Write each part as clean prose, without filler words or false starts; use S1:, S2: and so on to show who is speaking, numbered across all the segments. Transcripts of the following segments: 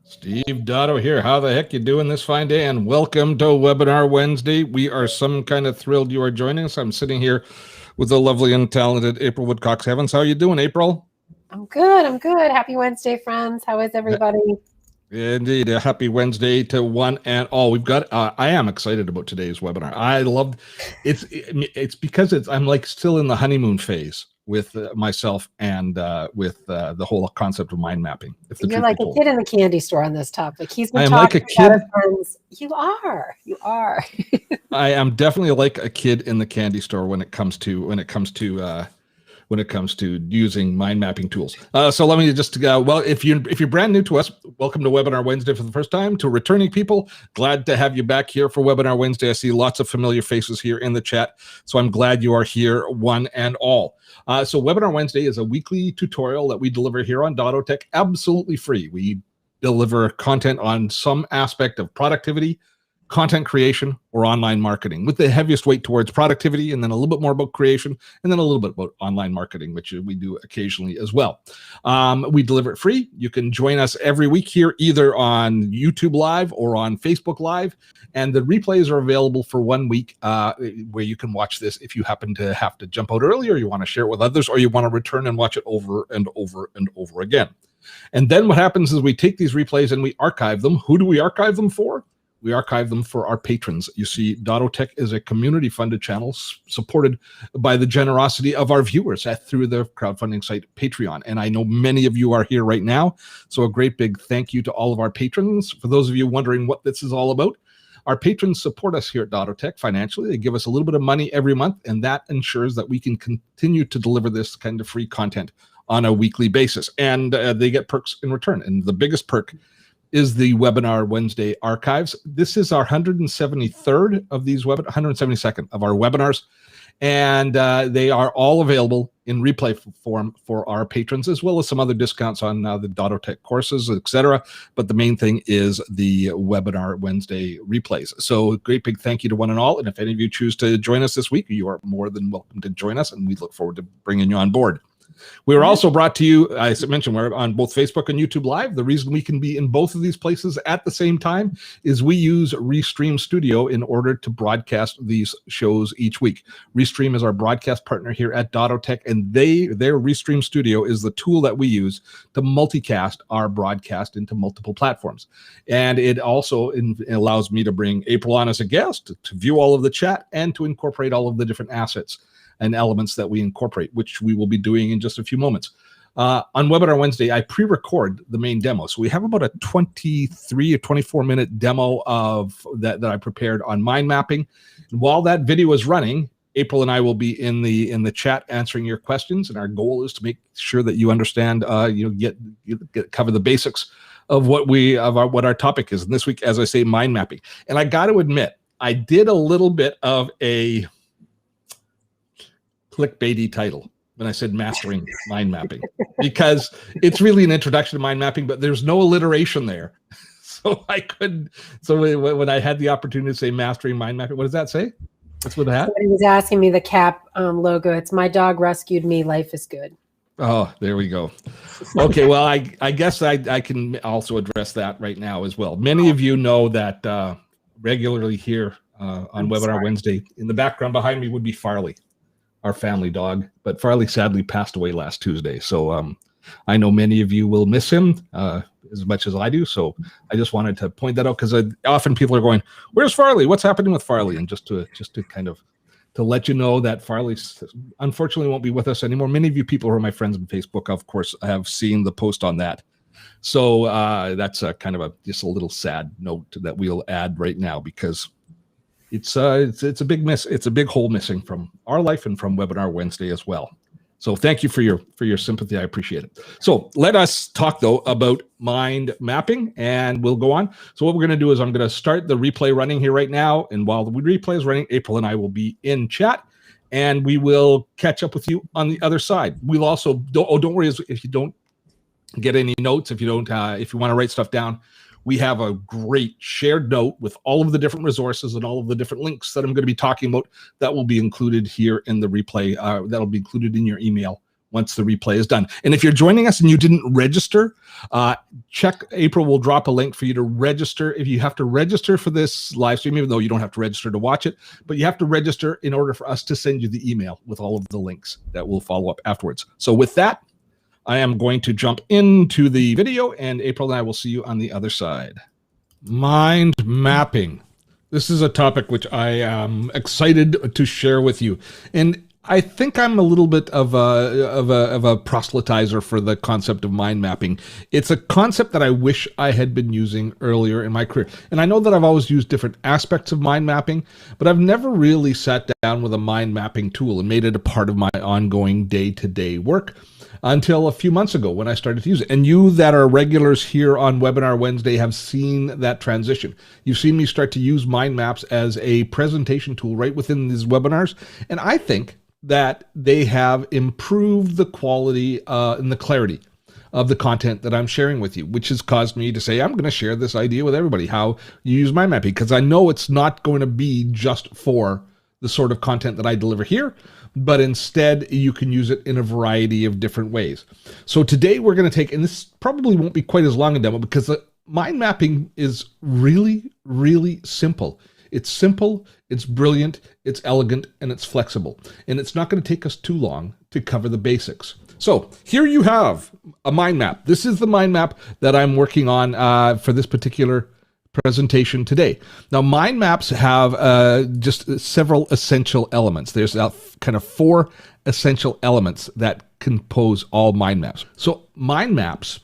S1: Steve Dotto here. How the heck you doing this fine day? And welcome to Webinar Wednesday. We are some kind of thrilled you are joining us. I'm sitting here with the lovely and talented April Woodcox-Evans. How are you doing, April?
S2: I'm good. I'm good. Happy Wednesday, friends. How is everybody?
S1: Indeed. A happy Wednesday to one and all. We've got, I am excited about today's webinar. I love it's because I'm like still in the honeymoon phase with myself and with the whole concept of mind mapping.
S2: You're like a kid in the candy store on this topic. He's been
S1: I am
S2: talking
S1: like a kid.
S2: about his friends. You are.
S1: I am definitely like a kid in the candy store when it comes to using mind mapping tools. So let me just well, if you're brand new to us, welcome to Webinar Wednesday for the first time. To returning people, glad to have you back here for Webinar Wednesday. I see lots of familiar faces here in the chat, so I'm glad you are here, one and all. So Webinar Wednesday is a weekly tutorial that we deliver here on Dotto Tech, absolutely free. We deliver content on some aspect of productivity, content creation, or online marketing, with the heaviest weight towards productivity, and then a little bit more about creation, and then a little bit about online marketing, which we do occasionally as well. We deliver it free. You can join us every week here, either on YouTube Live or on Facebook Live, and the replays are available for 1 week, where you can watch this if you happen to have to jump out early, or you want to share it with others, or you want to return and watch it over and over and over again. And then what happens is we take these replays and we archive them. Who do we archive them for? We archive them for our patrons. You see, Dotto Tech is a community-funded channel supported by the generosity of our viewers through the crowdfunding site Patreon. And I know many of you are here right now, so a great big thank you to all of our patrons. For those of you wondering what this is all about, our patrons support us here at Dotto Tech financially. They give us a little bit of money every month, and that ensures that we can continue to deliver this kind of free content on a weekly basis. And they get perks in return. And the biggest perk is the Webinar Wednesday archives. This is our 173rd of these 172nd of our webinars, and they are all available in replay form for our patrons, as well as some other discounts on the Dotto Tech courses, etc. But the main thing is the Webinar Wednesday replays. So great big thank you to one and all. And if any of you choose to join us this week, you are more than welcome to join us, and we look forward to bringing you on board. We are also brought to you, as I mentioned, we're on both Facebook and YouTube Live. The reason we can be in both of these places at the same time is we use Restream Studio in order to broadcast these shows each week. Restream is our broadcast partner here at Dotto Tech, and their Restream Studio is the tool that we use to multicast our broadcast into multiple platforms. And it also allows me to bring April on as a guest to view all of the chat and to incorporate all of the different assets and elements that we incorporate, which we will be doing in just a few moments. On Webinar Wednesday, I pre-record the main demo. So we have about a 23 or 24-minute demo of that I prepared on mind mapping. And while that video is running, April and I will be in the chat answering your questions. And our goal is to make sure that you understand, cover the basics of what our topic is. And this week, as I say, mind mapping. And I got to admit, I did a little bit of a clickbaity title when I said mastering mind mapping, because it's really an introduction to mind mapping, but there's no alliteration there. So I couldn't. So when I had the opportunity to say mastering mind mapping, what does that say? That's what it had.
S2: Somebody was asking me the CAP logo. It's my dog rescued me. Life is good.
S1: Oh, there we go. Okay, well, I guess I can also address that right now as well. Many of you know that regularly here on Webinar Wednesday, in the background behind me would be Farley, our family dog, but Farley sadly passed away last Tuesday. So I know many of you will miss him as much as I do. So I just wanted to point that out, because often people are going, "Where's Farley? What's happening with Farley?" And just to kind of to let you know that Farley unfortunately won't be with us anymore. Many of you people who are my friends on Facebook, of course, have seen the post on that. So that's kind of just a little sad note that we'll add right now, because it's a big miss. It's a big hole missing from our life and from Webinar Wednesday as well. So thank you for your sympathy. I appreciate it. So let us talk though about mind mapping, and we'll go on. So what we're going to do is I'm going to start the replay running here right now, and while the replay is running, April and I will be in chat, and we will catch up with you on the other side. We'll also don't worry if you don't get any notes, if you want to write stuff down. We have a great shared note with all of the different resources and all of the different links that I'm going to be talking about that will be included here in the replay. That'll be included in your email once the replay is done. And if you're joining us and you didn't register, check. April will drop a link for you to register. If you have to register for this live stream, even though you don't have to register to watch it, but you have to register in order for us to send you the email with all of the links that will follow up afterwards. So with that, I am going to jump into the video, and April and I will see you on the other side. Mind mapping. This is a topic which I am excited to share with you. And I think I'm a little bit of a proselytizer for the concept of mind mapping. It's a concept that I wish I had been using earlier in my career. And I know that I've always used different aspects of mind mapping, but I've never really sat down with a mind mapping tool and made it a part of my ongoing day-to-day work until a few months ago when I started to use it. And you that are regulars here on Webinar Wednesday have seen that transition. You've seen me start to use mind maps as a presentation tool right within these webinars. And I think that they have improved the quality and the clarity of the content that I'm sharing with you, which has caused me to say, I'm going to share this idea with everybody, how you use mind mapping, because I know it's not going to be just for the sort of content that I deliver here, but instead you can use it in a variety of different ways. So today we're going to take, and this probably won't be quite as long a demo because the mind mapping is really, really simple. It's simple, it's brilliant, it's elegant, and it's flexible. And it's not going to take us too long to cover the basics. So here you have a mind map. This is the mind map that I'm working on for this particular presentation today. Now, mind maps have just several essential elements. There's kind of 4 essential elements that compose all mind maps. So mind maps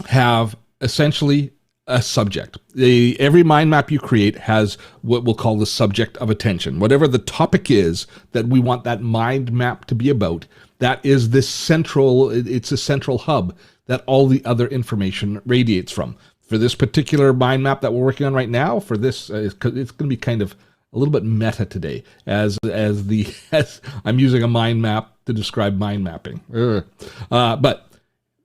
S1: have essentially a subject. Every mind map you create has what we'll call the subject of attention. Whatever the topic is that we want that mind map to be about, that is this central, it's a central hub that all the other information radiates from. For this particular mind map that we're working on right now, for this, it's going to be kind of a little bit meta today, as I'm using a mind map to describe mind mapping. But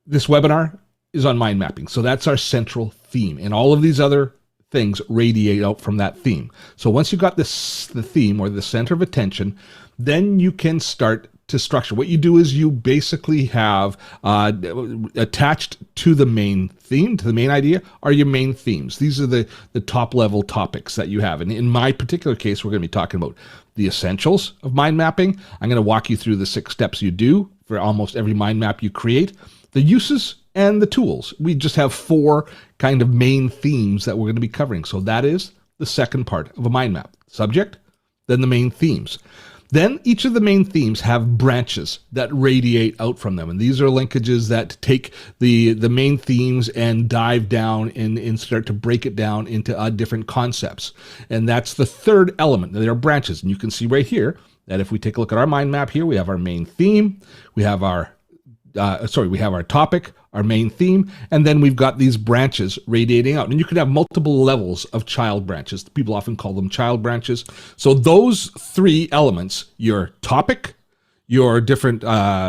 S1: this webinar is on mind mapping, so that's our central theme, and all of these other things radiate out from that theme. So once you've got the theme or the center of attention, then you can start to structure. What you do is you basically have attached to the main theme, to the main idea, are your main themes. These are the top level topics that you have. And in my particular case, we're going to be talking about the essentials of mind mapping. I'm going to walk you through the 6 steps you do for almost every mind map you create, the uses, and the tools. We just have 4 kind of main themes that we're going to be covering. So that is the second part of a mind map. Subject, then the main themes. Then each of the main themes have branches that radiate out from them. And these are linkages that take the main themes and dive down and start to break it down into different concepts. And that's the third element. There are branches. And you can see right here that if we take a look at our mind map here, we have our main theme, we have our topic, our main theme, and then we've got these branches radiating out. And you can have multiple levels of child branches. People often call them child branches. So those 3 elements, your topic, your different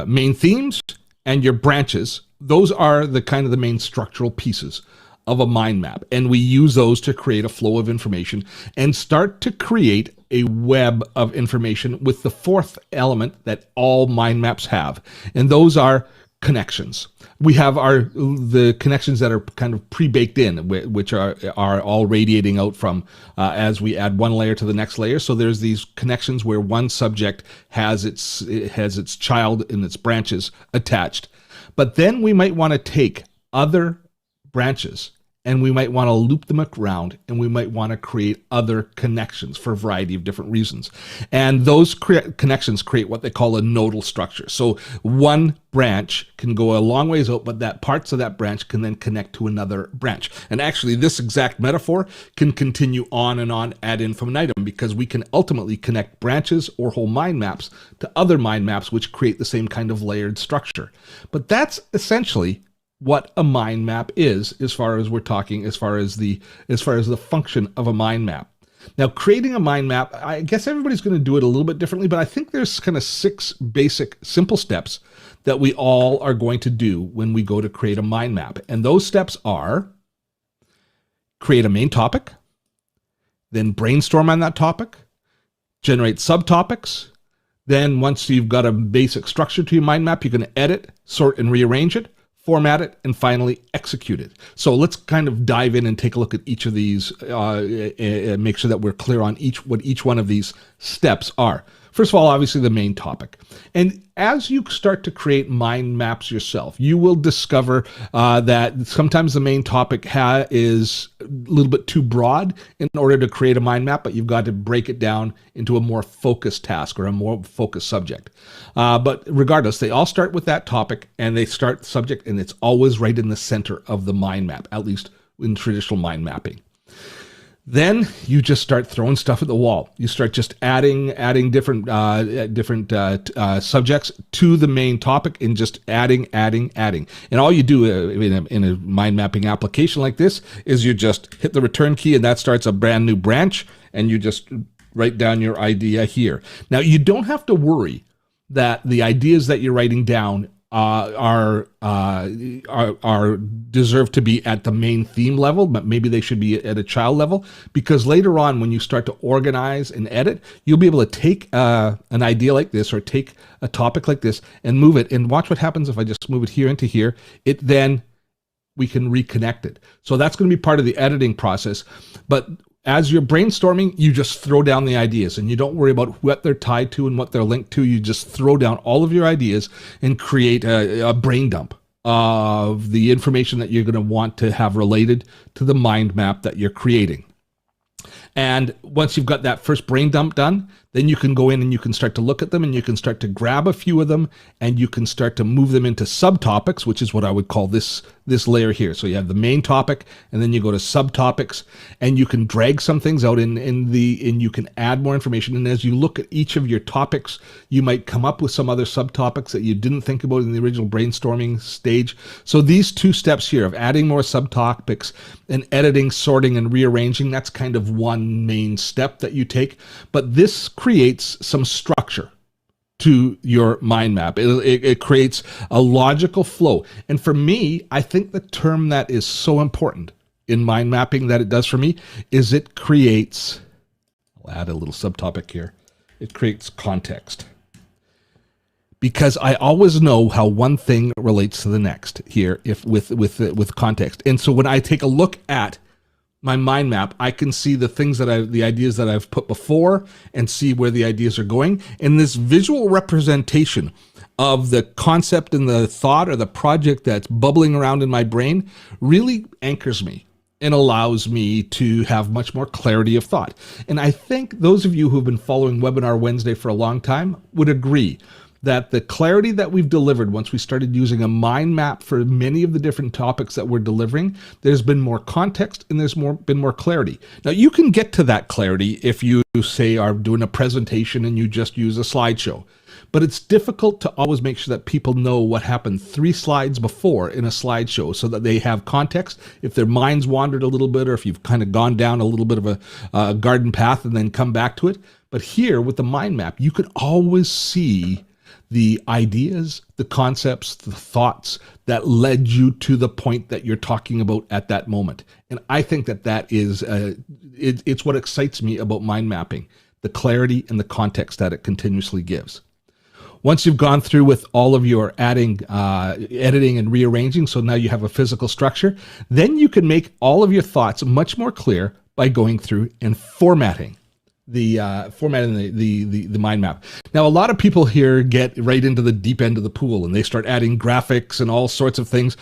S1: main themes, and your branches, those are the kind of the main structural pieces of a mind map. And we use those to create a flow of information and start to create a web of information with the 4th element that all mind maps have. And those are connections. We have the connections that are kind of pre-baked in, which are all radiating out from as we add one layer to the next layer. So there's these connections where one subject has its child and its branches attached. But then we might want to take other branches and we might want to loop them around, and we might want to create other connections for a variety of different reasons. And those connections create what they call a nodal structure. So one branch can go a long ways out, but that parts of that branch can then connect to another branch. And actually, this exact metaphor can continue on and on ad infinitum, because we can ultimately connect branches or whole mind maps to other mind maps, which create the same kind of layered structure. But that's essentially what a mind map is, as far as we're talking, as far as the function of a mind map. Now, creating a mind map, I guess everybody's going to do it a little bit differently, but I think there's kind of 6 basic simple steps that we all are going to do when we go to create a mind map. And those steps are: create a main topic, then brainstorm on that topic, generate subtopics, Then once you've got a basic structure to your mind map, you can edit, sort, and rearrange it, format it, and finally execute it. So let's kind of dive in and take a look at each of these and make sure that we're clear on what each one of these steps are. First of all, obviously the main topic. And as you start to create mind maps yourself, you will discover that sometimes the main topic is a little bit too broad in order to create a mind map, but you've got to break it down into a more focused task or a more focused subject. But regardless, they all start with that topic and they start the subject, and it's always right in the center of the mind map, at least in traditional mind mapping. Then you just start throwing stuff at the wall. You start just adding different subjects to the main topic and just adding. And all you do in a mind mapping application like this is you just hit the return key, and that starts a brand new branch, and you just write down your idea here. Now, you don't have to worry that the ideas that you're writing down deserve to be at the main theme level, but maybe they should be at a child level, because later on when you start to organize and edit, you'll be able to take an idea like this or take a topic like this and move it, and watch what happens if I just move it here into here. We can reconnect it. So that's going to be part of the editing process. But as you're brainstorming, you just throw down the ideas, and you don't worry about what they're tied to and what they're linked to. You just throw down all of your ideas and create a brain dump of the information that you're going to want to have related to the mind map that you're creating. And once you've got that first brain dump done, then you can go in and you can start to look at them, and you can start to grab a few of them, and you can start to move them into subtopics, which is what I would call this layer here. So you have the main topic, and then you go to subtopics, and you can drag some things out and you can add more information. And as you look at each of your topics, you might come up with some other subtopics that you didn't think about in the original brainstorming stage. So these two steps here of adding more subtopics and editing, sorting, and rearranging, that's kind of one main step that you take. But this creates some structure to your mind map. It creates a logical flow. And for me, I think the term that is so important in mind mapping that it does for me is it creates, I'll add a little subtopic here, it creates context. Because I always know how one thing relates to the next here with context. And so when I take a look at my mind map, I can see the ideas that I've put before and see where the ideas are going. And this visual representation of the concept and the thought or the project that's bubbling around in my brain really anchors me and allows me to have much more clarity of thought. And I think those of you who have been following Webinar Wednesday for a long time would agree that the clarity that we've delivered once we started using a mind map for many of the different topics that we're delivering, there's been more context and there's been more clarity. Now, you can get to that clarity if you, say, are doing a presentation and you just use a slideshow. But it's difficult to always make sure that people know what happened 3 slides before in a slideshow so that they have context. If their minds wandered a little bit, or if you've kind of gone down a little bit of a garden path and then come back to it. But here with the mind map, you can always see the ideas, the concepts, the thoughts that led you to the point that you're talking about at that moment. And I think that is, it's what excites me about mind mapping, the clarity and the context that it continuously gives. Once you've gone through with all of your editing and rearranging, so now you have a physical structure, then you can make all of your thoughts much more clear by going through and formatting the mind map. Now, a lot of people here get right into the deep end of the pool and they start adding graphics and all sorts of things.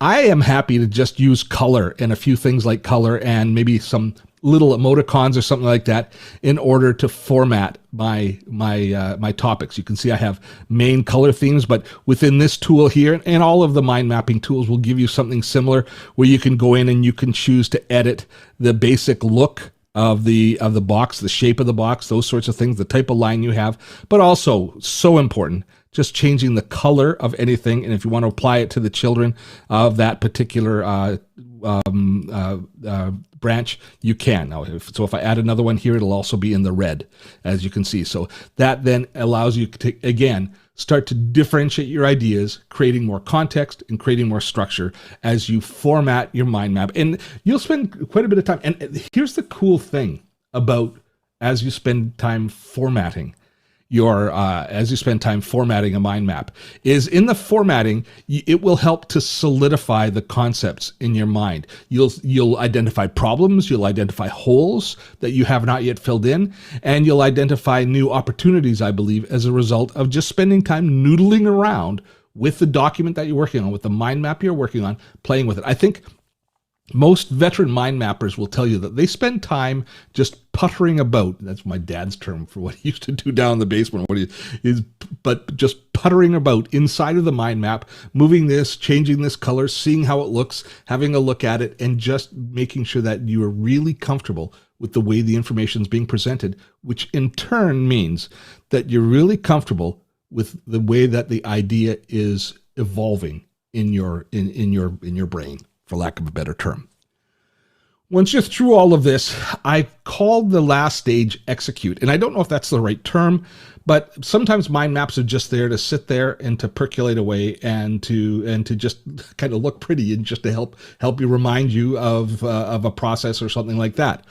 S1: I am happy to just use color and a few things like color and maybe some little emoticons or something like that in order to format my topics. You can see I have main color themes, but within this tool here, and all of the mind mapping tools will give you something similar where you can go in and you can choose to edit the basic look of the box, the shape of the box, those sorts of things, the type of line you have, but also so important, just changing the color of anything. And if you want to apply it to the children of that particular branch, you can. Now, if I add another one here, it'll also be in the red, as you can see. So that then allows you to, again, start to differentiate your ideas, creating more context and creating more structure as you format your mind map. And you'll spend quite a bit of time. And here's the cool thing about as you spend time formatting your as you spend time formatting a mind map is in the formatting. It will help to solidify the concepts in your mind. You'll identify problems, you'll identify holes that you have not yet filled in, and you'll identify new opportunities, I believe, as a result of just spending time noodling around with the document that you're working on, with the mind map you're working on, playing with it. I think most veteran mind mappers will tell you that they spend time just puttering about. That's my dad's term for what he used to do down in the basement. But just puttering about inside of the mind map, moving this, changing this color, seeing how it looks, having a look at it, and just making sure that you are really comfortable with the way the information is being presented, which in turn means that you're really comfortable with the way that the idea is evolving in your brain, for lack of a better term. Once you're through all of this, I called the last stage execute. And I don't know if that's the right term, but sometimes mind maps are just there to sit there and to percolate away and to just kind of look pretty and just to help you, remind you of a process or something like that.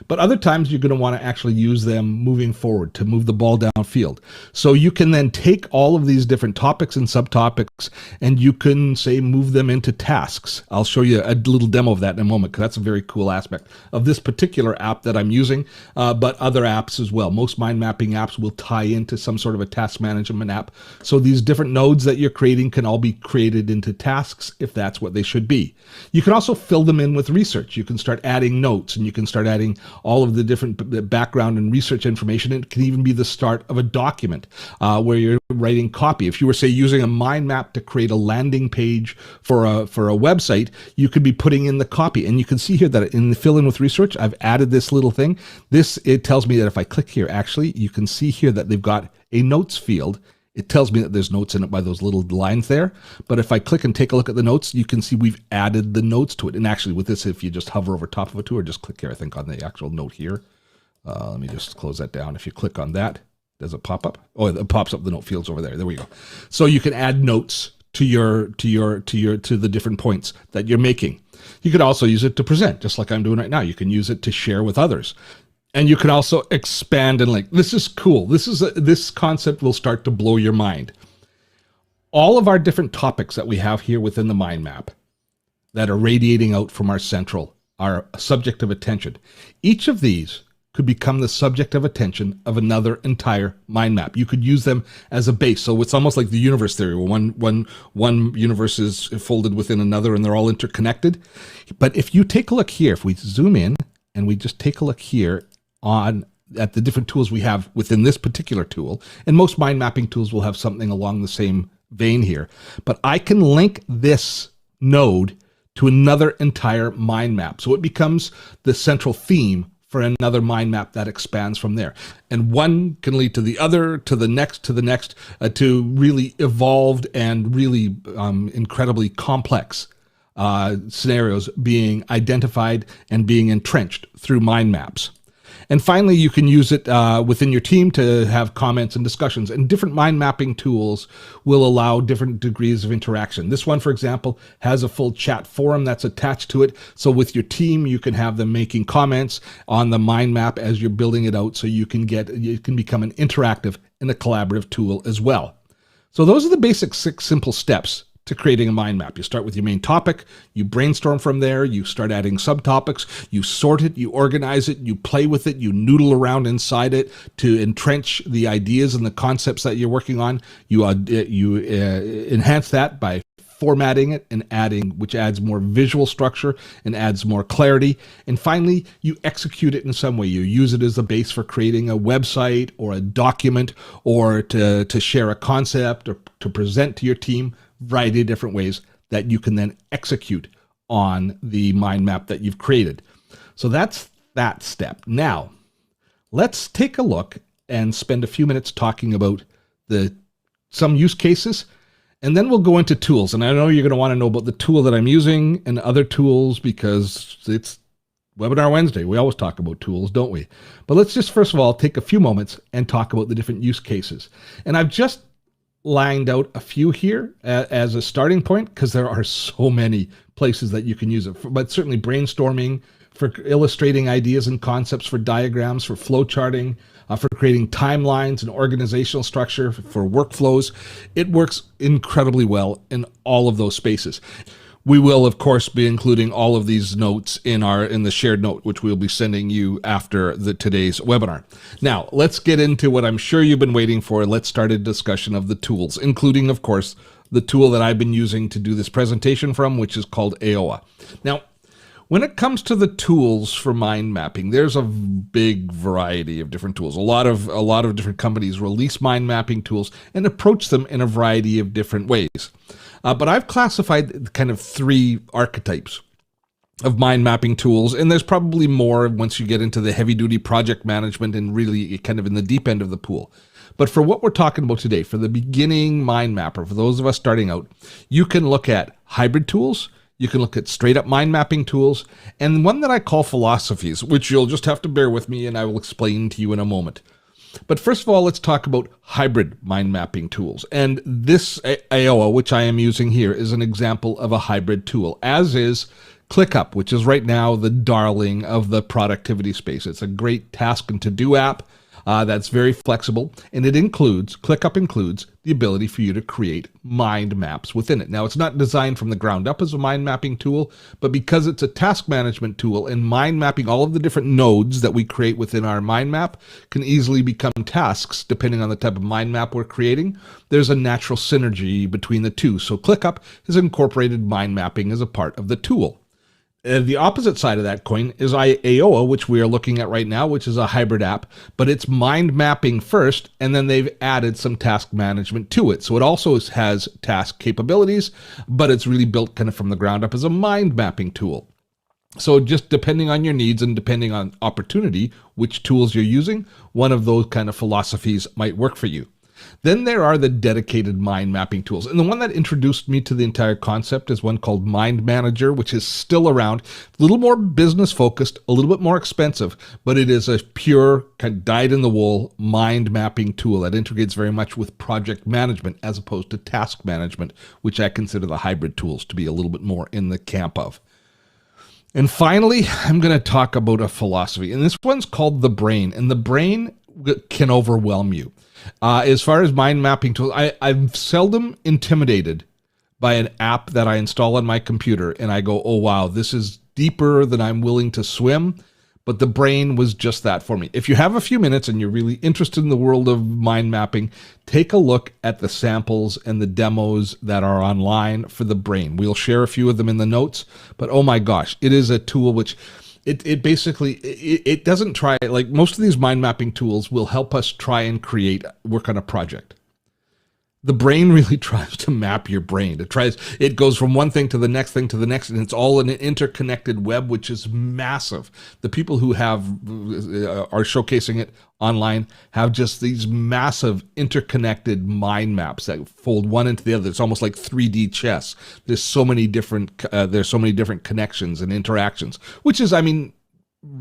S1: But other times you're going to want to actually use them moving forward to move the ball downfield. So you can then take all of these different topics and subtopics and you can say move them into tasks. I'll show you a little demo of that in a moment because that's a very cool aspect of this particular app that I'm using, but other apps as well. Most mind mapping apps will tie into some sort of a task management app. So these different nodes that you're creating can all be created into tasks if that's what they should be. You can also fill them in with research. You can start adding notes and you can start adding all of the different background and research information. It can even be the start of a document where you're writing copy. If you were, say, using a mind map to create a landing page for a website, you could be putting in the copy. And you can see here that in the fill in with research, I've added this little thing. It tells me that if I click here, actually, you can see here that they've got a notes field. It tells me that there's notes in it by those little lines there. But if I click and take a look at the notes, you can see we've added the notes to it. And actually with this, if you just hover over top of it too, or just click here, I think on the actual note here. Let me just close that down. If you click on that, does it pop up? Oh, it pops up the note fields over there. There we go. So you can add notes to the different points that you're making. You could also use it to present, just like I'm doing right now. You can use it to share with others. And you can also expand and link. This is cool. This concept will start to blow your mind. All of our different topics that we have here within the mind map that are radiating out from our subject of attention. Each of these could become the subject of attention of another entire mind map. You could use them as a base. So it's almost like the universe theory, where one universe is folded within another and they're all interconnected. But if you take a look here, if we zoom in and we just take a look here at the different tools we have within this particular tool, and most mind mapping tools will have something along the same vein here, but I can link this node to another entire mind map. So it becomes the central theme for another mind map that expands from there. And one can lead to the other, to the next, to really evolved and really incredibly complex scenarios being identified and being entrenched through mind maps. And finally, you can use it within your team to have comments and discussions. And different mind mapping tools will allow different degrees of interaction. This one, for example, has a full chat forum that's attached to it. So with your team, you can have them making comments on the mind map as you're building it out, so you can become an interactive and a collaborative tool as well. So those are the basic 6 simple steps to creating a mind map. You start with your main topic, you brainstorm from there, you start adding subtopics, you sort it, you organize it, you play with it, you noodle around inside it to entrench the ideas and the concepts that you're working on. You enhance that by formatting it and adding, which adds more visual structure and adds more clarity. And finally, you execute it in some way. You use it as a base for creating a website or a document, or to share a concept, or to present to your team. Variety of different ways that you can then execute on the mind map that you've created. So that's that step. Now, let's take a look and spend a few minutes talking about some use cases, and then we'll go into tools. And I know you're going to want to know about the tool that I'm using and other tools, because it's Webinar Wednesday. We always talk about tools, don't we? But let's just first of all take a few moments and talk about the different use cases. And I've just lined out a few here as a starting point, because there are so many places that you can use it. But certainly brainstorming, for illustrating ideas and concepts, for diagrams, for flow charting, for creating timelines and organizational structure, for workflows. It works incredibly well in all of those spaces. We will, of course, be including all of these notes in the shared note, which we'll be sending you after today's webinar. Now, let's get into what I'm sure you've been waiting for. Let's start a discussion of the tools, including, of course, the tool that I've been using to do this presentation from, which is called AOYA. Now, when it comes to the tools for mind mapping, there's a big variety of different tools. A lot of different companies release mind mapping tools and approach them in a variety of different ways. But I've classified kind of 3 archetypes of mind mapping tools, and there's probably more once you get into the heavy duty project management and really kind of in the deep end of the pool. But for what we're talking about today, for the beginning mind mapper, for those of us starting out, you can look at hybrid tools, you can look at straight up mind mapping tools, and one that I call philosophies, which you'll just have to bear with me and I will explain to you in a moment. But first of all, let's talk about hybrid mind mapping tools. And this AOYA, which I am using here, is an example of a hybrid tool, as is ClickUp, which is right now the darling of the productivity space. It's a great task and to-do app that's very flexible, and ClickUp includes the ability for you to create mind maps within it. Now, it's not designed from the ground up as a mind mapping tool, but because it's a task management tool and mind mapping, all of the different nodes that we create within our mind map can easily become tasks depending on the type of mind map we're creating. There's a natural synergy between the two. So ClickUp has incorporated mind mapping as a part of the tool. The opposite side of that coin is AOYA, which we are looking at right now, which is a hybrid app, but it's mind mapping first, and then they've added some task management to it. So it also has task capabilities, but it's really built kind of from the ground up as a mind mapping tool. So just depending on your needs and depending on opportunity, which tools you're using, one of those kind of philosophies might work for you. Then there are the dedicated mind mapping tools. And the one that introduced me to the entire concept is one called Mind Manager, which is still around, a little more business focused, a little bit more expensive, but it is a pure kind of dyed-in-the-wool mind mapping tool that integrates very much with project management as opposed to task management, which I consider the hybrid tools to be a little bit more in the camp of. And finally, I'm going to talk about a philosophy, and this one's called the brain, and the brain can overwhelm you. As far as mind mapping tools, I'm seldom intimidated by an app that I install on my computer and I go, oh, wow, this is deeper than I'm willing to swim. But the brain was just that for me. If you have a few minutes and you're really interested in the world of mind mapping, take a look at the samples and the demos that are online for the brain. We'll share a few of them in the notes, but oh my gosh, it is a tool which it basically doesn't try, like most of these mind mapping tools will help us try and work on a project. The brain really tries to map your brain. It goes from one thing to the next thing to the next, and it's all in an interconnected web, which is massive. The people who are showcasing it online have just these massive interconnected mind maps that fold one into the other. It's almost like 3D chess. There's so many different connections and interactions, which is, I mean,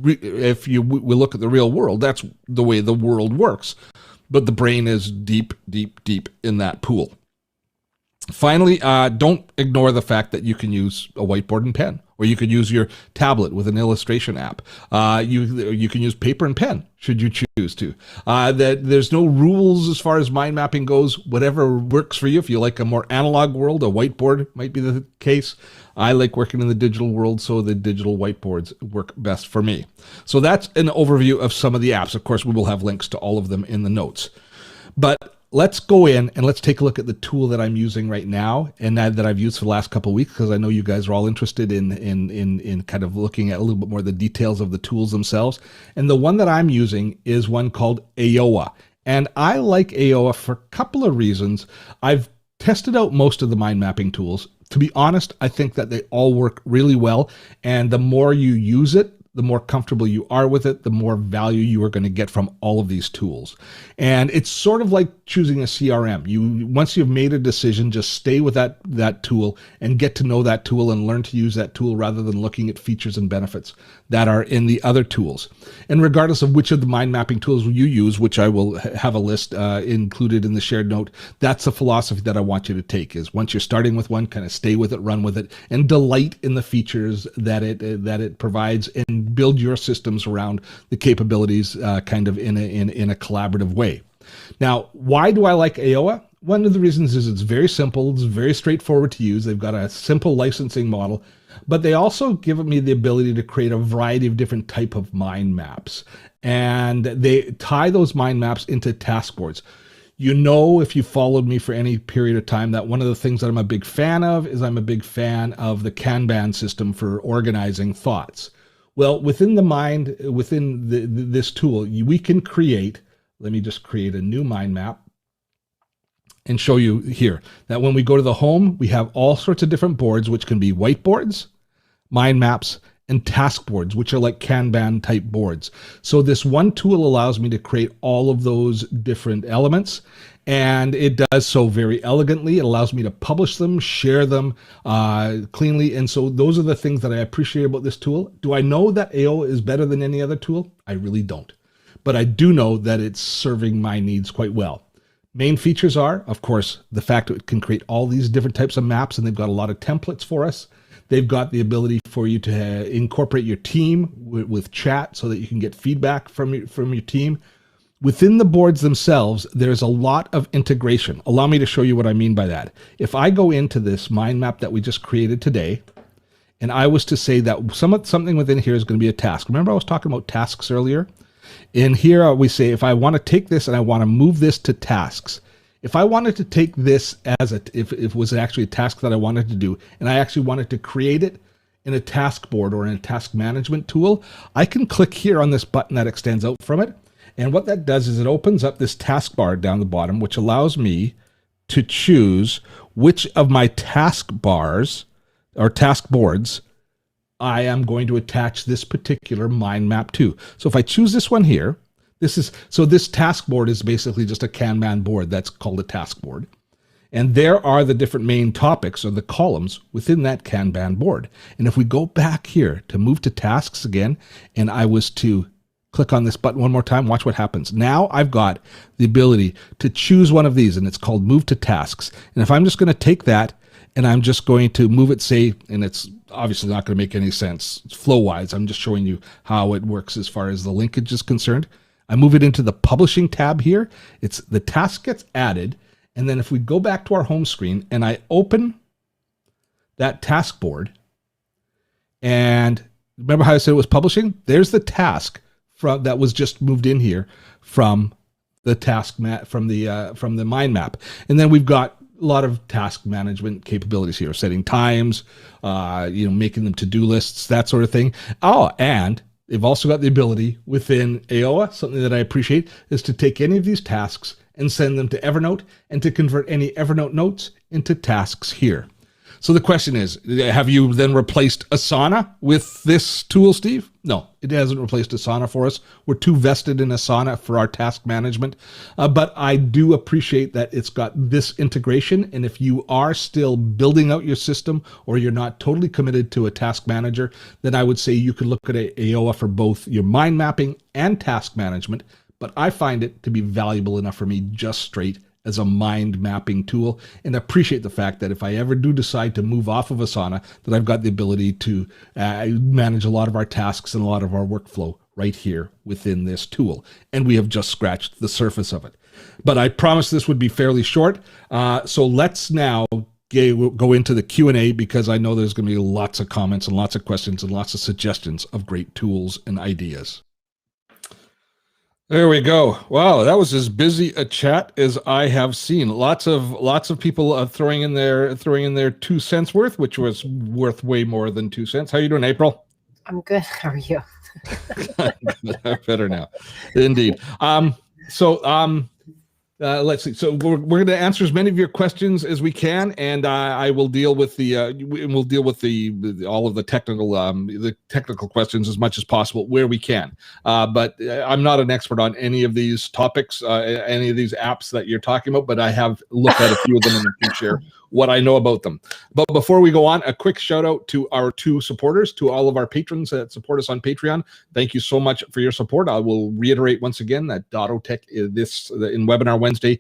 S1: if we look at the real world, that's the way the world works. But the brain is deep, deep, deep in that pool. Finally, don't ignore the fact that you can use a whiteboard and pen, or you could use your tablet with an illustration app. You can use paper and pen, should you choose to. There's no rules as far as mind mapping goes. Whatever works for you. If you like a more analog world, a whiteboard might be the case. I like working in the digital world, so the digital whiteboards work best for me. So that's an overview of some of the apps. Of course, we will have links to all of them in the notes. But let's go in and let's take a look at the tool that I'm using right now and that I've used for the last couple of weeks, because I know you guys are all interested in kind of looking at a little bit more of the details of the tools themselves. And the one that I'm using is one called AOYA. And I like AOYA for a couple of reasons. I've tested out most of the mind mapping tools. To be honest, I think that they all work really well. And the more you use it, the more comfortable you are with it, the more value you are going to get from all of these tools. And it's sort of like choosing a CRM. Once you've made a decision, just stay with that tool and get to know that tool and learn to use that tool rather than looking at features and benefits that are in the other tools. And regardless of which of the mind mapping tools you use, which I will have a list included in the shared note, that's the philosophy that I want you to take, is once you're starting with one, kind of stay with it, run with it, and delight in the features that it provides, and and build your systems around the capabilities kind of in a collaborative way. Now, why do I like AOYA? One of the reasons is it's very simple, it's very straightforward to use. They've got a simple licensing model, but they also give me the ability to create a variety of different type of mind maps. And they tie those mind maps into task boards. You know, if you followed me for any period of time, that one of the things that I'm a big fan of is I'm a big fan of the Kanban system for organizing thoughts. Well, within the mind, within this tool, we can create, let me just create a new mind map and show you here that when we go to the home, we have all sorts of different boards, which can be whiteboards, mind maps, and task boards, which are like Kanban type boards. So this one tool allows me to create all of those different elements, and it does so very elegantly. It allows me to publish them, share them cleanly. And so those are the things that I appreciate about this tool. Do I know that AOYA is better than any other tool? I really don't. But I do know that it's serving my needs quite well. Main features are, of course, the fact that it can create all these different types of maps, and they've got a lot of templates for us. They've got the ability for you to incorporate your team with chat so that you can get feedback from your team. Within the boards themselves, there's a lot of integration. Allow me to show you what I mean by that. If I go into this mind map that we just created today, and I was to say that something within here is going to be a task. Remember I was talking about tasks earlier? In here, we say, if I want to take this and I want to move this to tasks, if I wanted to take this as if it was actually a task that I wanted to do, and I actually wanted to create it in a task board or in a task management tool, I can click here on this button that extends out from it. And what that does is it opens up this taskbar down the bottom, which allows me to choose which of my task bars or task boards I am going to attach this particular mind map to. So if I choose this one here, this task board is basically just a Kanban board that's called a task board. And there are the different main topics or the columns within that Kanban board. And if we go back here to move to tasks again, and I was to click on this button one more time, watch what happens. Now I've got the ability to choose one of these, and it's called move to tasks. And if I'm just going to take that and I'm just going to move it, say, and it's obviously not going to make any sense flow-wise. I'm just showing you how it works as far as the linkage is concerned. I move it into the publishing tab here. It's the task gets added. And then if we go back to our home screen and I open that task board, and remember how I said it was publishing? There's the task that was just moved in here from the task map, from the mind map. And then we've got a lot of task management capabilities here, setting times, making them to-do lists, that sort of thing. Oh, and they've also got the ability within AOYA, something that I appreciate, is to take any of these tasks and send them to Evernote and to convert any Evernote notes into tasks here. So the question is, have you then replaced Asana with this tool, Steve? No, it hasn't replaced Asana for us. We're too vested in Asana for our task management. But I do appreciate that it's got this integration. And if you are still building out your system or you're not totally committed to a task manager, then I would say you could look at AOYA for both your mind mapping and task management. But I find it to be valuable enough for me just straight as a mind mapping tool, and appreciate the fact that if I ever do decide to move off of Asana, that I've got the ability to manage a lot of our tasks and a lot of our workflow right here within this tool. And we have just scratched the surface of it. But I promised this would be fairly short. So let's now go into the Q&A, because I know there's going to be lots of comments and lots of questions and lots of suggestions of great tools and ideas. There we go. Wow, that was as busy a chat as I have seen. Lots of people throwing in their 2 cents worth, which was worth way more than 2 cents. How you doing, April?
S2: I'm good. How are you?
S1: Better now, indeed. Let's see. So we're going to answer as many of your questions as we can, and I will deal with all of the technical questions as much as possible where we can. But I'm not an expert on any of these topics, any of these apps that you're talking about. But I have looked at a few of them and can share what I know about them. But before we go on, a quick shout out to our 2 supporters, to all of our patrons that support us on Patreon. Thank you so much for your support. I will reiterate once again that Dottotech in Webinar Wednesday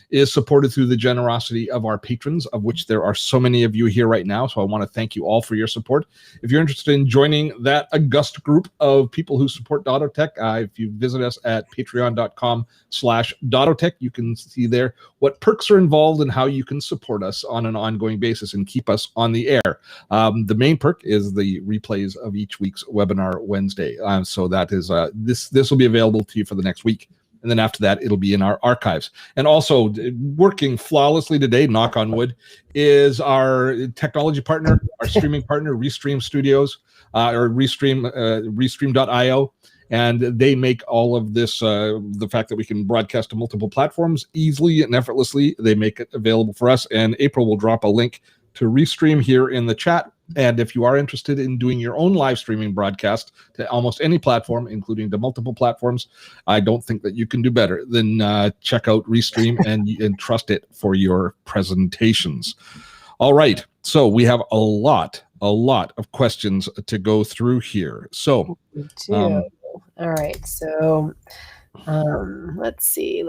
S1: is supported through the generosity of our patrons, of which there are so many of you here right now. So I want to thank you all for your support. If you're interested in joining that august group of people who support Dottotech, if you visit us at patreon.com/Dottotech, you can see there what perks are involved and how you can support us on an ongoing basis and keep us on the air. The main perk is the replays of each week's webinar Wednesday. So that is this will be available to you for the next week. And then after that, it'll be in our archives. And also working flawlessly today, knock on wood, is our technology partner, our streaming partner, Restream Studios, or Restream.io. And they make all of this, the fact that we can broadcast to multiple platforms easily and effortlessly, they make it available for us. And April will drop a link to Restream here in the chat. And if you are interested in doing your own live streaming broadcast to almost any platform, including the multiple platforms, I don't think that you can do better than check out Restream and trust it for your presentations. All right. So we have a lot of questions to go through here. So,
S2: all right. So let's see.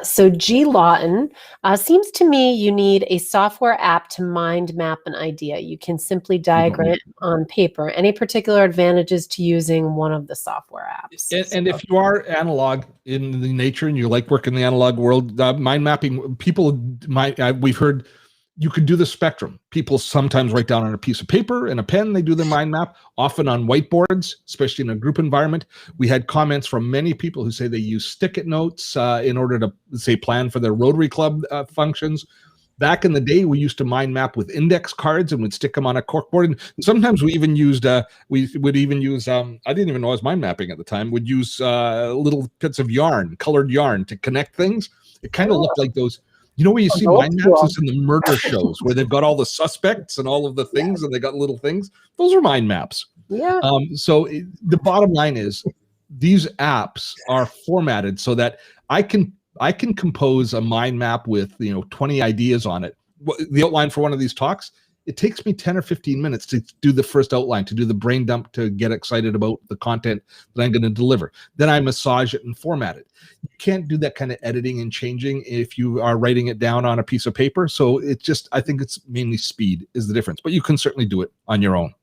S2: So G. Lawton, seems to me you need a software app to mind map an idea. You can simply diagram it on paper. Any particular advantages to using one of the software apps?
S1: And if you are analog in the nature and you like working in the analog world, mind mapping, we've heard you could do the spectrum. People sometimes write down on a piece of paper and a pen, they do their mind map, often on whiteboards, especially in a group environment. We had comments from many people who say they use stick-it notes in order to, say, plan for their Rotary Club functions. Back in the day, we used to mind map with index cards and would stick them on a corkboard. And sometimes we even used, I didn't even know I was mind mapping at the time, would use little bits of yarn, colored yarn to connect things. It kind of looked like those, you know, where you see mind maps is in the murder shows where they've got all the suspects and all of the things and they got little things. Those are mind maps.
S2: Yeah.
S1: So the bottom line is these apps are formatted so that I can compose a mind map with 20 ideas on it. The outline for one of these talks, it takes me 10 or 15 minutes to do the first outline, to do the brain dump, to get excited about the content that I'm going to deliver. Then I massage it and format it. You can't do that kind of editing and changing if you are writing it down on a piece of paper. So I think it's mainly speed is the difference, but you can certainly do it on your own.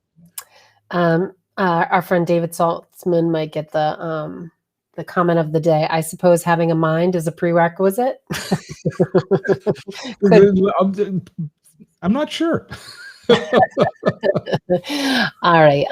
S2: Our friend David Saltzman might get the comment of the day. I suppose having a mind is a prerequisite.
S1: I'm not sure.
S2: All right.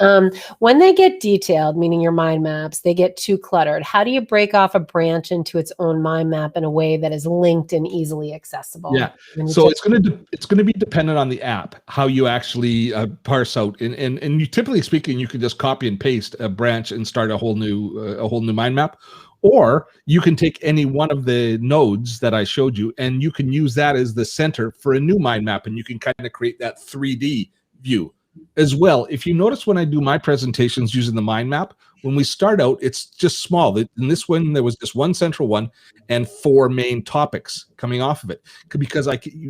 S2: When they get detailed, meaning your mind maps, they get too cluttered. How do you break off a branch into its own mind map in a way that is linked and easily accessible?
S1: Yeah. So it's going to be dependent on the app, how you actually parse out. And you typically speaking, you can just copy and paste a branch and start a whole new mind map. Or you can take any one of the nodes that I showed you, and you can use that as the center for a new mind map, and you can kind of create that 3D view as well. If you notice when I do my presentations using the mind map, when we start out, it's just small. In this one, there was just one central one and 4 main topics coming off of it, because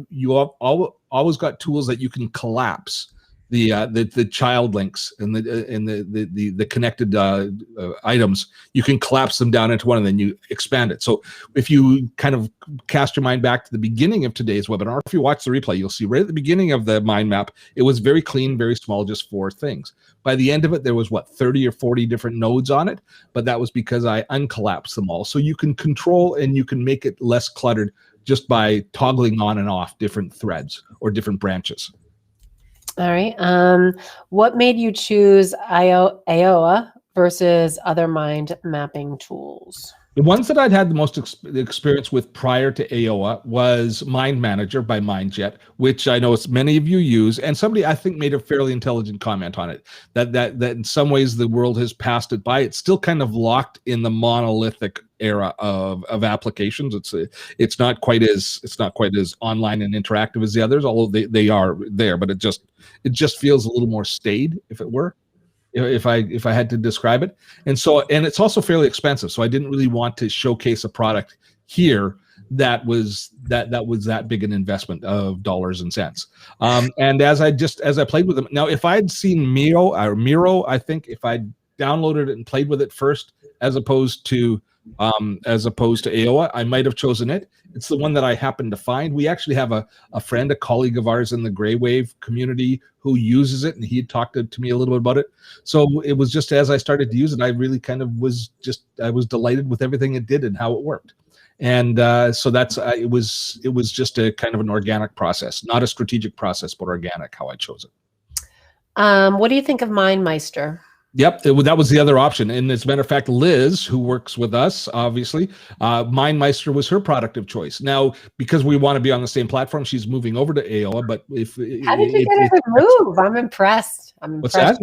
S1: you always got tools that you can collapse the child links and the connected items. You can collapse them down into one and then you expand it. So if you kind of cast your mind back to the beginning of today's webinar, if you watch the replay, you'll see right at the beginning of the mind map, it was very clean, very small, just 4 things. By the end of it, there was 30 or 40 different nodes on it, but that was because I uncollapsed them all. So you can control and you can make it less cluttered just by toggling on and off different threads or different branches.
S2: All right. What made you choose AOYA versus other mind mapping tools?
S1: The ones that I'd had the most experience with prior to AOYA was Mind Manager by MindJet, which I know many of you use, and somebody I think made a fairly intelligent comment on it, that in some ways the world has passed it by. It's still kind of locked in the monolithic era of applications. It's not quite as online and interactive as the others, although they are there, but it just feels a little more staid, if it were. If I had to describe it. And it's also fairly expensive. So I didn't really want to showcase a product here that was that big an investment of dollars and cents. And as I played with them, now if I'd seen Miro, I think if I'd downloaded it and played with it first, as opposed to AOYA, I might have chosen it. It's the one that I happened to find. We actually have a friend, a colleague of ours in the Gray Wave community who uses it, and he had talked to me a little bit about it. So it was just as I started to use it, I really kind of I was delighted with everything it did and how it worked. And so that's it was just a kind of an organic process, not a strategic process, but organic how I chose it.
S2: What do you think of MindMeister?
S1: Yep, that was the other option. And as a matter of fact, Liz, who works with us, obviously, MindMeister was her product of choice. Now, because we want to be on the same platform, she's moving over to AOYA. But
S2: how did you get her to move? I'm impressed.
S1: What's that?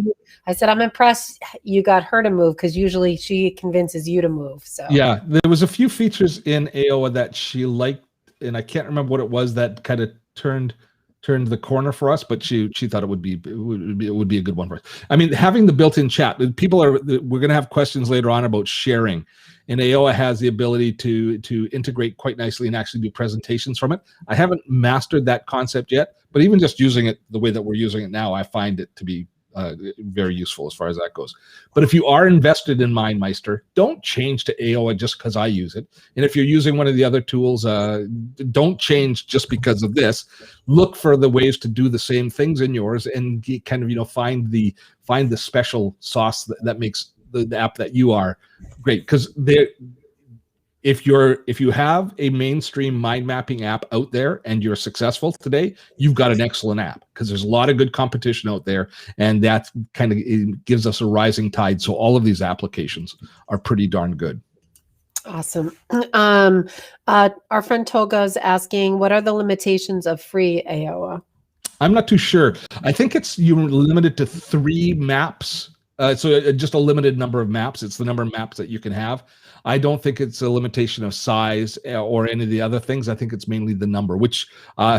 S2: I said I'm impressed. You got her to move because usually she convinces you to move. So
S1: yeah, there was a few features in AOYA that she liked, and I can't remember what it was that kind of turned the corner for us, but she thought it would be a good one for us. I mean, having the built-in chat, we're going to have questions later on about sharing, and AOYA has the ability to integrate quite nicely and actually do presentations from it. I haven't mastered that concept yet, but even just using it the way that we're using it now, I find it to be very useful as far as that goes. But if you are invested in MindMeister, don't change to AOYA just because I use it. And if you're using one of the other tools, don't change just because of this. Look for the ways to do the same things in yours and kind of find the special sauce that makes the app that you are great. Because if you have a mainstream mind mapping app out there and you're successful today, you've got an excellent app, because there's a lot of good competition out there, and that kind of gives us a rising tide. So all of these applications are pretty darn good.
S2: Awesome. Our friend Tolga is asking, what are the limitations of free AOYA?
S1: I'm not too sure. I think you're limited to 3 maps. So just a limited number of maps. It's the number of maps that you can have. I don't think it's a limitation of size or any of the other things. I think it's mainly the number, which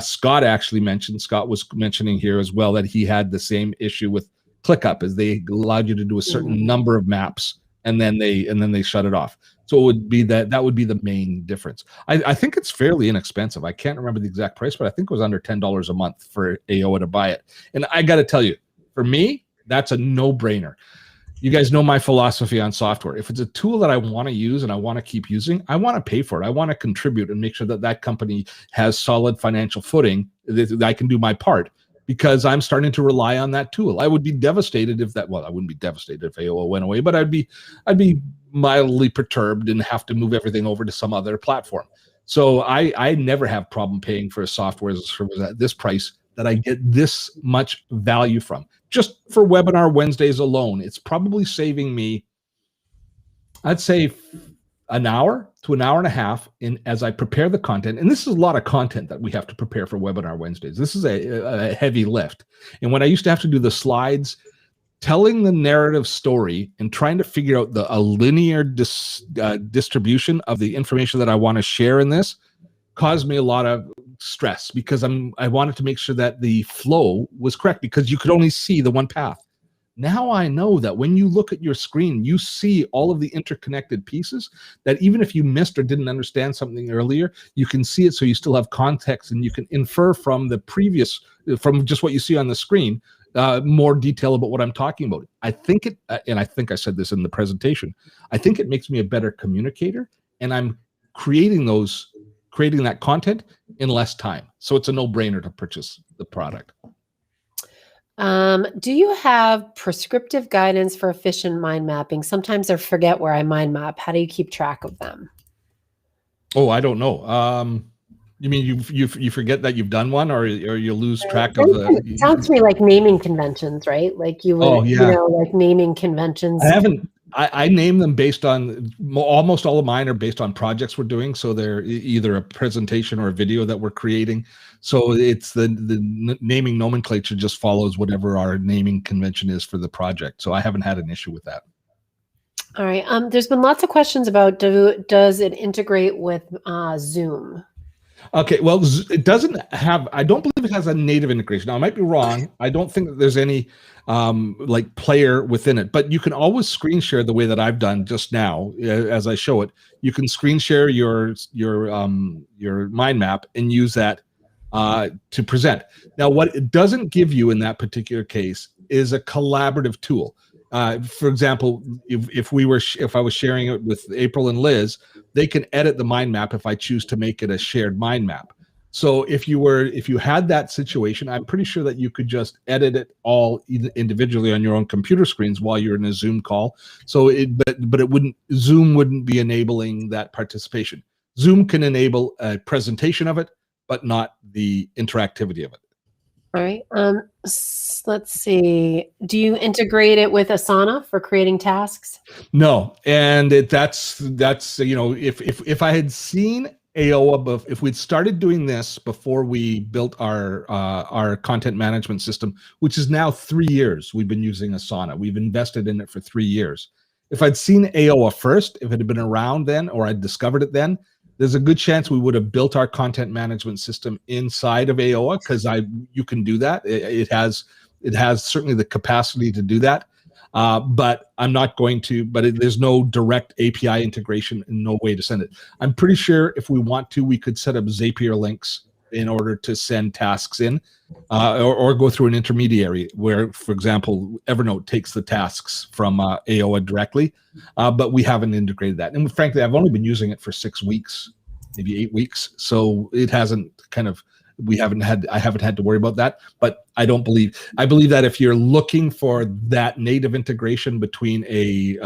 S1: Scott actually mentioned. Scott was mentioning here as well that he had the same issue with ClickUp, as they allowed you to do a certain number of maps and then they shut it off. So it would be that would be the main difference. I think it's fairly inexpensive. I can't remember the exact price, but I think it was under $10 a month for AOYA to buy it. And I got to tell you, for me, that's a no-brainer. You guys know my philosophy on software. If it's a tool that I want to use and I want to keep using, I want to pay for it. I want to contribute and make sure that that company has solid financial footing, that I can do my part, because I'm starting to rely on that tool. I would be devastated if I wouldn't be devastated if AOYA went away, but I'd be mildly perturbed and have to move everything over to some other platform. So I never have problem paying for a software service at this price that I get this much value from. Just for Webinar Wednesdays alone, it's probably saving me, I'd say, an hour to an hour and a half as I prepare the content. And this is a lot of content that we have to prepare for Webinar Wednesdays. This is a heavy lift. And when I used to have to do the slides, telling the narrative story and trying to figure out a linear distribution of the information that I want to share in this caused me a lot of stress, because I wanted to make sure that the flow was correct, because you could only see the one path. Now I know that when you look at your screen, you see all of the interconnected pieces, that even if you missed or didn't understand something earlier, you can see it, so you still have context and you can infer from from just what you see on the screen, more detail about what I'm talking about. I think and I think I said this in the presentation, I think it makes me a better communicator, and I'm creating that content in less time. So it's a no-brainer to purchase the product.
S2: Do you have prescriptive guidance for efficient mind mapping? Sometimes I forget where I mind map. How do you keep track of them?
S1: Oh, I don't know. You mean you forget that you've done one, or you lose track of the...
S2: It sounds to me like naming conventions, right? Like you would, like naming conventions.
S1: I name them based on, almost all of mine are based on projects we're doing. So they're either a presentation or a video that we're creating. So it's the naming nomenclature just follows whatever our naming convention is for the project. So I haven't had an issue with that.
S2: All right. There's been lots of questions about, does it integrate with Zoom?
S1: Okay, well, it doesn't have, I don't believe it has a native integration. Now, I might be wrong. I don't think that there's any like player within it, but you can always screen share the way that I've done just now as I show it. You can screen share your mind map and use that to present. Now, what it doesn't give you in that particular case is a collaborative tool. For example, if I was sharing it with April and Liz, they can edit the mind map if I choose to make it a shared mind map. So if you had that situation, I'm pretty sure that you could just edit it all individually on your own computer screens while you're in a Zoom call. So Zoom wouldn't be enabling that participation. Zoom can enable a presentation of it, but not the interactivity of it.
S2: All right. Let's see. Do you integrate it with Asana for creating tasks?
S1: No, and that's if I had seen AOYA, if we'd started doing this before we built our content management system, which is now 3 years, we've been using Asana. We've invested in it for 3 years. If I'd seen AOYA first, if it had been around then, or I'd discovered it then, there's a good chance we would have built our content management system inside of AOYA, because you can do that. It has certainly the capacity to do that. But I'm not going to, there's no direct API integration and no way to send it. I'm pretty sure if we want to, we could set up Zapier links in order to send tasks in, or go through an intermediary where, for example, Evernote takes the tasks from AOYA directly, but we haven't integrated that. And frankly, I've only been using it for 6 weeks, maybe 8 weeks. So it hasn't I haven't had to worry about that. But I believe that if you're looking for that native integration between a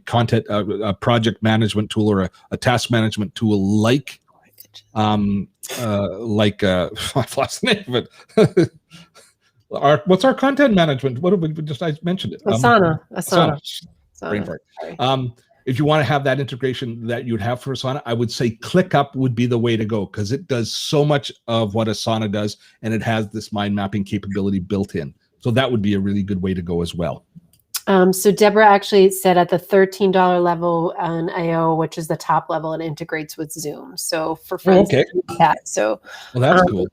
S1: content, a project management tool or a task management tool like I've lost the name of it. What's our content management? What have we just? I mentioned it.
S2: Asana.
S1: Brain fart. If you want to have that integration that you'd have for Asana, I would say ClickUp would be the way to go, because it does so much of what Asana does, and it has this mind mapping capability built in. So that would be a really good way to go as well.
S2: So Deborah actually said at the $13 level on AO, which is the top level, it integrates with Zoom. So for friends, that. So
S1: that's cool.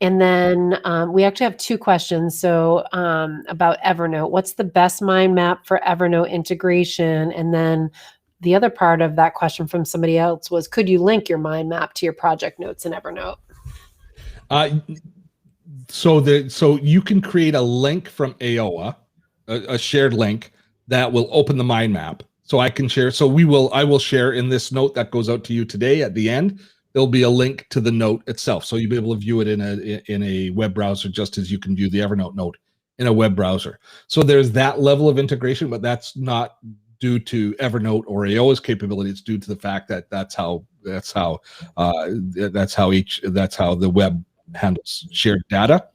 S2: And then we actually have 2 questions. So about Evernote, what's the best mind map for Evernote integration? And then the other part of that question from somebody else was, could you link your mind map to your project notes in Evernote?
S1: So you can create a link from AOYA, a shared link that will open the mind map. So I can share. So I will share in this note that goes out to you today at the end. There'll be a link to the note itself. So you'll be able to view it in a web browser, just as you can view the Evernote note in a web browser. So there's that level of integration, but that's not due to Evernote or AOYA's capability. It's due to the fact that that's how the web handles shared data.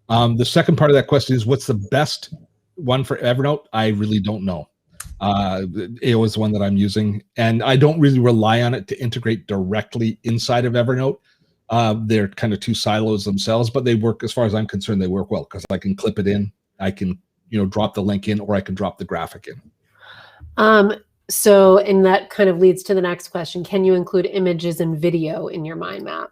S1: The second part of that question is, what's the best one for Evernote? I really don't know. AOYA is the one that I'm using, and I don't really rely on it to integrate directly inside of Evernote. They're kind of 2 silos themselves, but they work, as far as I'm concerned, they work well, because I can clip it in, I can drop the link in, or I can drop the graphic in.
S2: So, and that kind of leads to the next question. Can you include images and video in your mind map?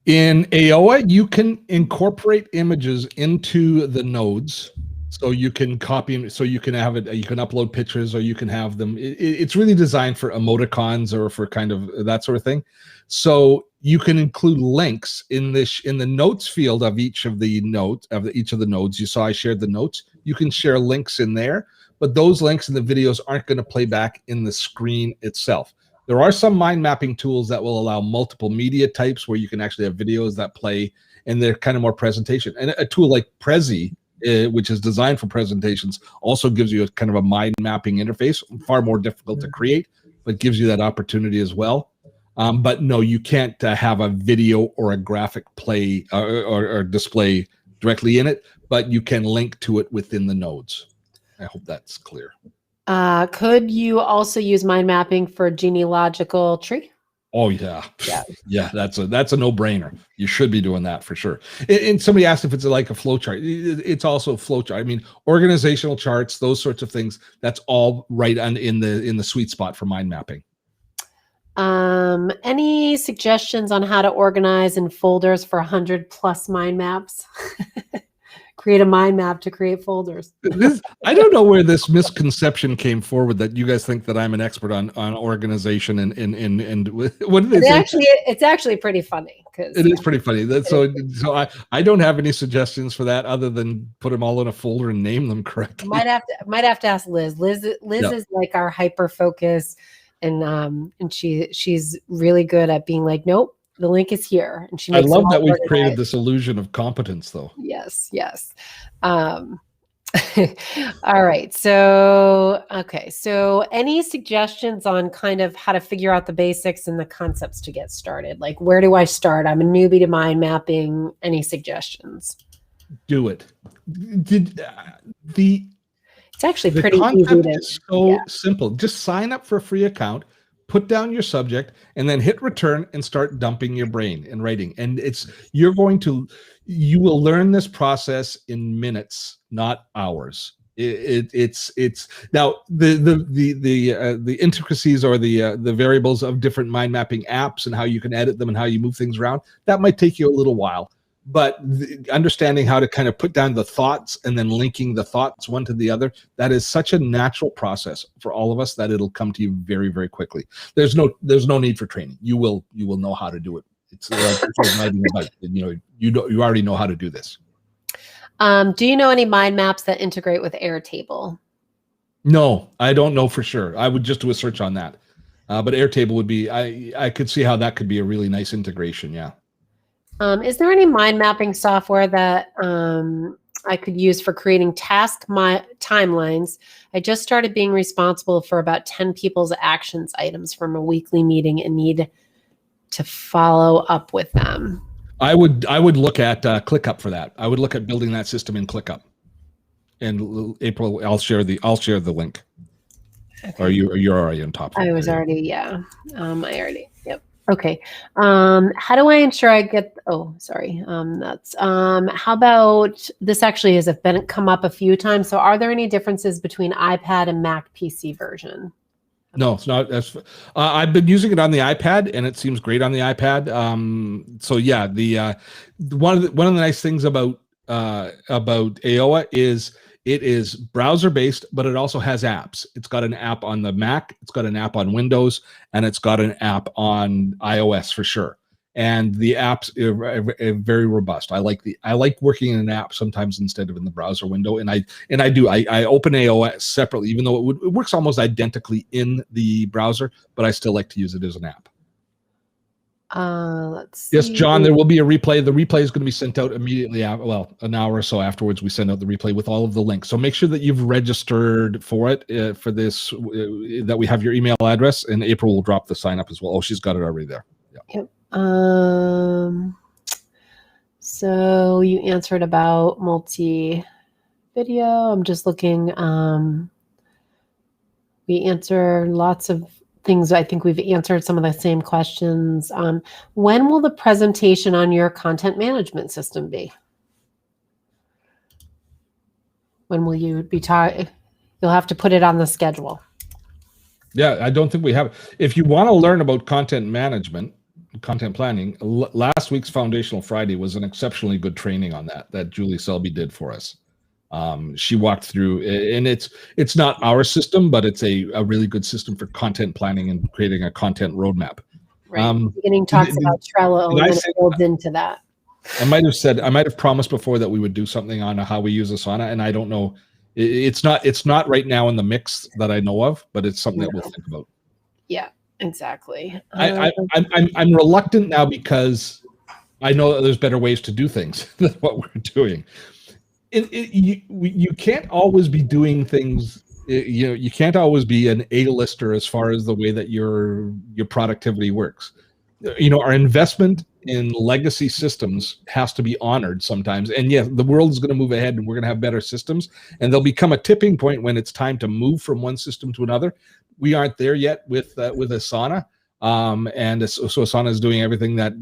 S1: In AOYA, you can incorporate images into the nodes. So you can copy, so you can have it, you can upload pictures, or you can have them. It's really designed for emoticons or for kind of that sort of thing. So you can include links in the notes field of each of the nodes, You saw I shared the notes. You can share links in there, but those links in the videos aren't going to play back in the screen itself. There are some mind mapping tools that will allow multiple media types where you can actually have videos that play, and they're kind of more presentation. And a tool like Prezi, which is designed for presentations, also gives you a kind of a mind mapping interface, far more difficult to create, but gives you that opportunity as well. But no, you can't have a video or a graphic play or display directly in it, but you can link to it within the nodes. I hope that's clear.
S2: Could you also use mind mapping for genealogical tree?
S1: Oh yeah. That's a no-brainer. You should be doing that for sure. And somebody asked if it's like a flow chart. It's also a flow chart. I mean, organizational charts, those sorts of things. That's all right in the sweet spot for mind mapping.
S2: Any suggestions on how to organize in folders for 100+ mind maps? Create a mind map to create folders.
S1: I don't know where this misconception came forward that you guys think that I'm an expert on organization and what do they say?
S2: It's actually pretty funny.
S1: It is pretty funny. So I don't have any suggestions for that other than put them all in a folder and name them correctly.
S2: Might have to ask Liz. Liz is like our hyper focus, and she's really good at being like, nope, the link is here, and she makes.
S1: I love that we've created this illusion of competence, though.
S2: Yes. All right. So, okay. So any suggestions on kind of how to figure out the basics and the concepts to get started? Like, where do I start? I'm a newbie to mind mapping. Any suggestions?
S1: Do it. It's
S2: actually pretty easy.
S1: Is so simple. Just sign up for a free account, put down your subject, and then hit return and start dumping your brain and writing. And you will learn this process in minutes, not hours. It's now the intricacies or the variables of different mind mapping apps and how you can edit them and how you move things around. That might take you a little while, but understanding how to kind of put down the thoughts and then linking the thoughts one to the other, that is such a natural process for all of us that it'll come to you very, very quickly. There's no need for training. You will know how to do it. It's you already know how to do this.
S2: Do you know any mind maps that integrate with Airtable?
S1: No, I don't know for sure. I would just do a search on that. But Airtable would be, I could see how that could be a really nice integration. Yeah.
S2: Is there any mind mapping software that I could use for creating task timelines? I just started being responsible for about 10 people's actions items from a weekly meeting and need to follow up with them. I would
S1: look at ClickUp for that. I would look at building that system in ClickUp. And April, I'll share the link. Okay. Or you're already on top.
S2: I was already, yeah. Yep. Okay. How do I ensure I get? Oh, sorry. That's. How about this? Actually, has come up a few times. So, are there any differences between iPad and Mac PC version?
S1: No, it's not. I've been using it on the iPad, and it seems great on the iPad. So yeah, one of the nice things about AOYA is it is browser based, but it also has apps. It's got an app on the Mac, it's got an app on Windows, and it's got an app on iOS for sure. And the apps are very robust. I like working in an app sometimes instead of in the browser window. And I open AOS separately, even though it works almost identically in the browser, but I still like to use it as an app.
S2: Let's see.
S1: Yes, John, there will be a replay. The replay is going to be sent out immediately. An hour or so afterwards, we send out the replay with all of the links. So make sure that you've registered for it, for this, that we have your email address, and April will drop the sign up as well. Oh, she's got it already there. Yeah.
S2: Yep. So you answered about multi-video. I'm just looking. We answer lots of things. I think we've answered some of the same questions. When will the presentation on your content management system be? When will you be You'll have to put it on the schedule.
S1: Yeah, I don't think we have. If you want to learn about content management, content planning, last week's Foundational Friday was an exceptionally good training on that Julie Selby did for us. She walked through, and it's not our system, but it's a really good system for content planning and creating a content roadmap.
S2: Right. The beginning talks about Trello, and then it builds into that.
S1: I might have promised before that we would do something on how we use Asana, and I don't know. It's not right now in the mix that I know of, but it's something that we'll think about.
S2: Yeah. Exactly.
S1: I'm reluctant now because I know that there's better ways to do things than what we're doing. You can't always be doing things. You can't always be an A-lister as far as the way that your productivity works. Our investment in legacy systems has to be honored sometimes. And yeah, the world is going to move ahead, and we're going to have better systems. And there'll become a tipping point when it's time to move from one system to another. We aren't there yet with Asana, and so Asana is doing everything that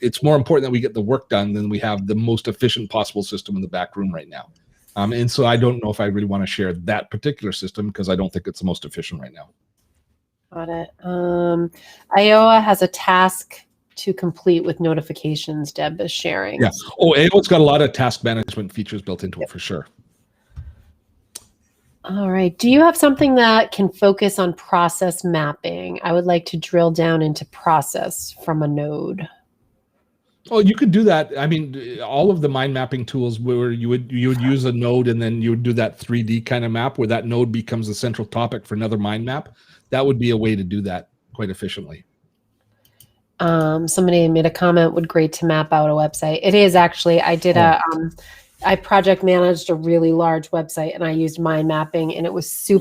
S1: it's more important that we get the work done than we have the most efficient possible system in the back room right now. And so I don't know if I really want to share that particular system because I don't think it's the most efficient right now.
S2: Got it. AOYA has a task to complete with notifications. Deb is sharing.
S1: Yeah. Oh, AOYA's got a lot of task management features built into it for sure.
S2: All right. Do you have something that can focus on process mapping? I would like to drill down into process from a node.
S1: Oh, you could do that. I mean, all of the mind mapping tools where you would use a node and then you would do that 3D kind of map where that node becomes the central topic for another mind map. That would be a way to do that quite efficiently.
S2: Somebody made a comment, would great to map out a website. It is actually, I project managed a really large website and I used mind mapping and it was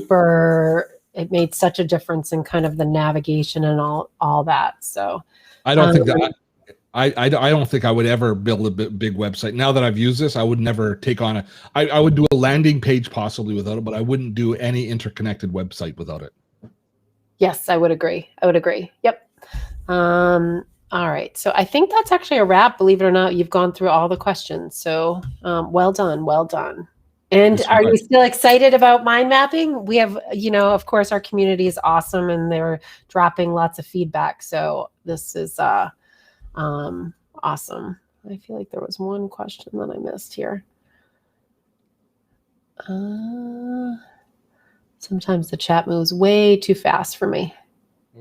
S2: it made such a difference in kind of the navigation and all that. So
S1: I don't think that I don't think I would ever build a big website. Now that I've used this, I would never take on I would do a landing page possibly without it, but I wouldn't do any interconnected website without it.
S2: Yes, I would agree. Yep. All right. So I think that's actually a wrap. Believe it or not, you've gone through all the questions. So well done. Well done. And are you still excited about mind mapping? We have, of course, our community is awesome and they're dropping lots of feedback. So this is awesome. I feel like there was one question that I missed here. Sometimes the chat moves way too fast for me.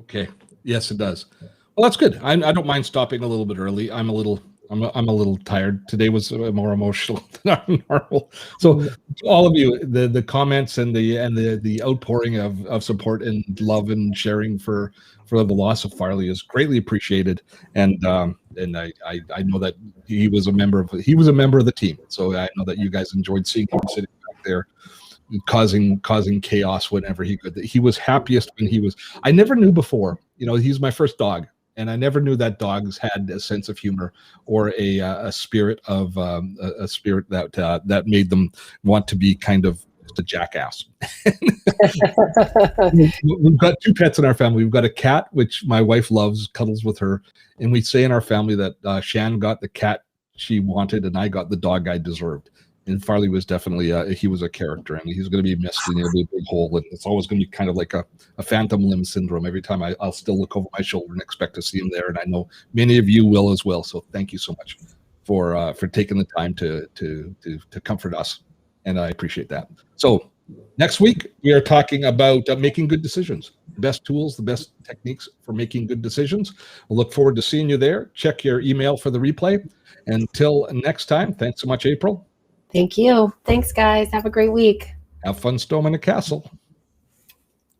S1: Okay. Yes, it does. Well, that's good. I don't mind stopping a little bit early. I'm a little tired. Today was more emotional than normal. So all of you, the comments and the outpouring of support and love and sharing for the loss of Farley is greatly appreciated. And I know that he was a member of the team. So I know that you guys enjoyed seeing him sitting back there causing chaos whenever he could. He was happiest when I never knew before, he's my first dog. And I never knew that dogs had a sense of humor or a spirit of a spirit that made them want to be kind of a jackass. We've got 2 pets in our family. We've got a cat, which my wife loves, cuddles with her, and we say in our family that Shan got the cat she wanted, and I got the dog I deserved. And Farley was definitely he was a character, and he's going to be missed, and he'll be a big hole, and it's always going to be kind of like a phantom limb syndrome. Every time I'll still look over my shoulder and expect to see him there, and I know many of you will as well. So thank you so much for taking the time to comfort us, and I appreciate that. So next week we are talking about making good decisions, the best tools, the best techniques for making good decisions. We'll look forward to seeing you there. Check your email for the replay. Until next time, thanks so much, April.
S2: Thank you. Thanks, guys. Have a great week.
S1: Have fun storming a castle.